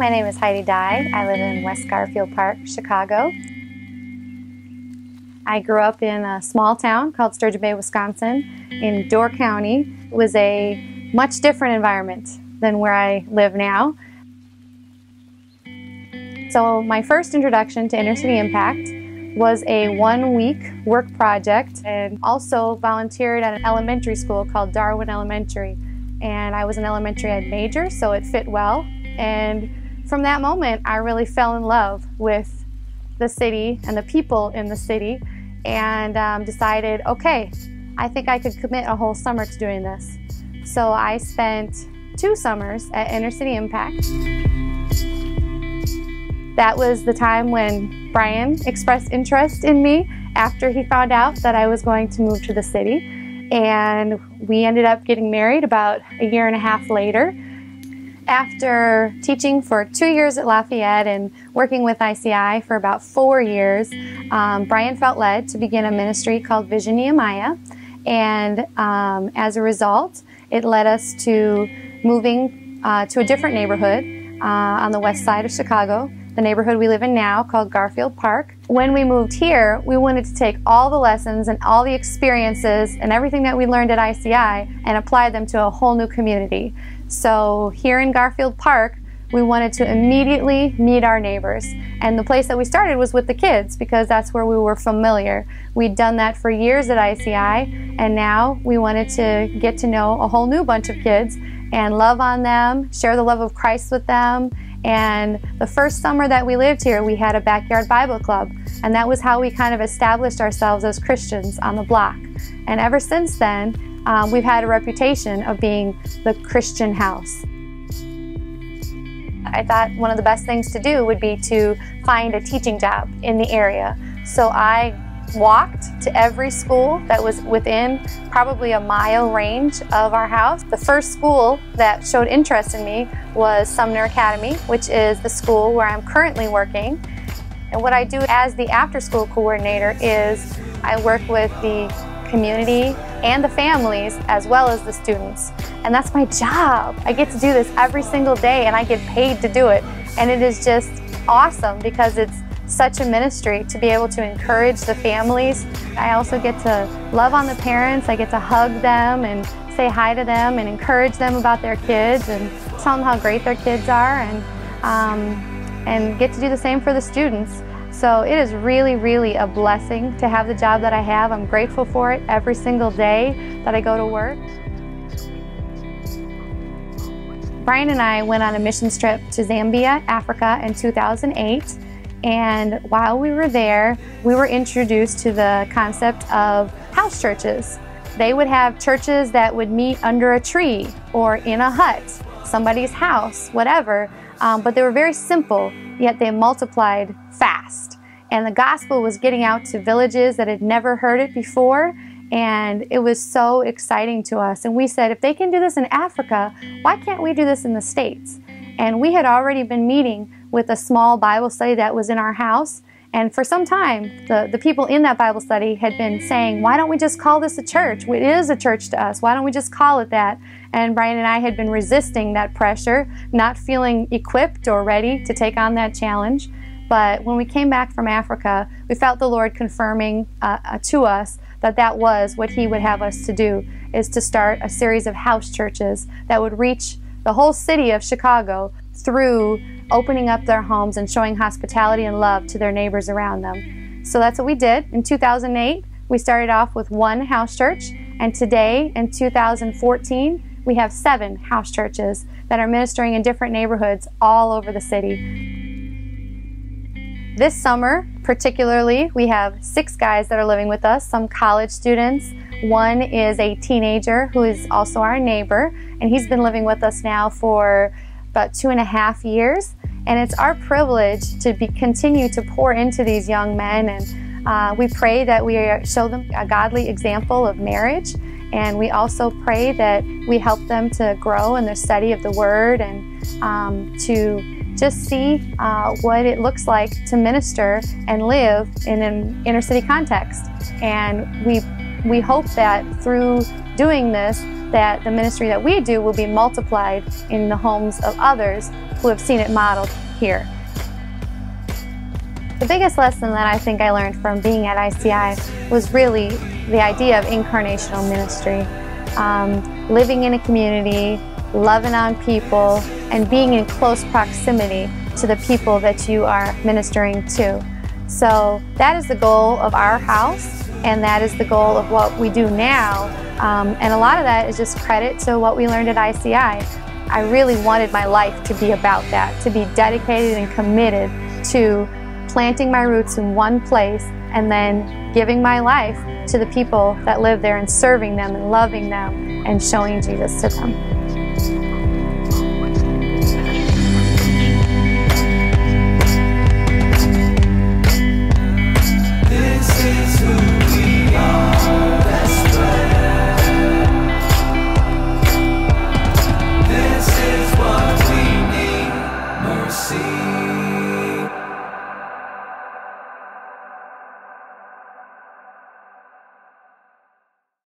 My name is Heidi Dye. I live in West Garfield Park, Chicago. I grew up in a small town called Sturgeon Bay, Wisconsin, in Door County. It was a much different environment than where I live now. So my first introduction to Inner City Impact was a one-week work project, and also volunteered at an elementary school called Darwin Elementary. And I was an elementary ed major, so it fit well. And from that moment, I really fell in love with the city and the people in the city, and decided, okay, I think I could commit a whole summer to doing this. So I spent 2 summers at Inner City Impact. That was the time when Brian expressed interest in me after he found out that I was going to move to the city. And we ended up getting married about a year and a half later. After teaching for 2 years at Lafayette and working with ICI for about 4 years, Brian felt led to begin a ministry called Vision Nehemiah. And as a result, it led us to moving to a different neighborhood on the west side of Chicago, the neighborhood we live in now called Garfield Park. When we moved here, we wanted to take all the lessons and all the experiences and everything that we learned at ICI and apply them to a whole new community. So here in Garfield Park, we wanted to immediately meet our neighbors. And the place that we started was with the kids, because that's where we were familiar. We'd done that for years at ICI, and now we wanted to get to know a whole new bunch of kids and love on them, share the love of Christ with them. And the first summer that we lived here, we had a backyard Bible club, and that was how we kind of established ourselves as Christians on the block. And ever since then, we've had a reputation of being the Christian house. I thought one of the best things to do would be to find a teaching job in the area. So I walked to every school that was within probably a mile range of our house. The first school that showed interest in me was Sumner Academy, which is the school where I'm currently working. And what I do as the after-school coordinator is I work with the community and the families as well as the students. And that's my job. I get to do this every single day, and I get paid to do it. And it is just awesome because it's such a ministry to be able to encourage the families. I also get to love on the parents. I get to hug them and say hi to them and encourage them about their kids and tell them how great their kids are, and get to do the same for the students. So it is really, really a blessing to have the job that I have. I'm grateful for it every single day that I go to work. Brian and I went on a missions trip to Zambia, Africa in 2008. And while we were there, we were introduced to the concept of house churches. They would have churches that would meet under a tree or in a hut, somebody's house, whatever. But they were very simple, yet they multiplied fast. And the gospel was getting out to villages that had never heard it before. And it was so exciting to us. And we said, if they can do this in Africa, why can't we do this in the States? And we had already been meeting with a small Bible study that was in our house. And for some time, the people in that Bible study had been saying, why don't we just call this a church? It is a church to us. Why don't we just call it that? And Brian and I had been resisting that pressure, not feeling equipped or ready to take on that challenge. But when we came back from Africa, we felt the Lord confirming to us that that was what He would have us to do, is to start a series of house churches that would reach the whole city of Chicago through opening up their homes and showing hospitality and love to their neighbors around them. So that's what we did. In 2008, we started off with 1 house church, and today, in 2014, we have 7 house churches that are ministering in different neighborhoods all over the city. This summer, particularly, we have 6 guys that are living with us, some college students. One is a teenager who is also our neighbor, and he's been living with us now for about 2.5 years. And it's our privilege to continue to pour into these young men, and we pray that we show them a godly example of marriage, and we also pray that we help them to grow in their study of the Word and to just see what it looks like to minister and live in an inner city context. And we hope that through doing this, that the ministry that we do will be multiplied in the homes of others who have seen it modeled here. The biggest lesson that I think I learned from being at ICI was really the idea of incarnational ministry. Living in a community, loving on people, and being in close proximity to the people that you are ministering to. So that is the goal of our house, and that is the goal of what we do now. And a lot of that is just credit to what we learned at ICI. I really wanted my life to be about that, to be dedicated and committed to planting my roots in one place and then giving my life to the people that live there and serving them and loving them and showing Jesus to them.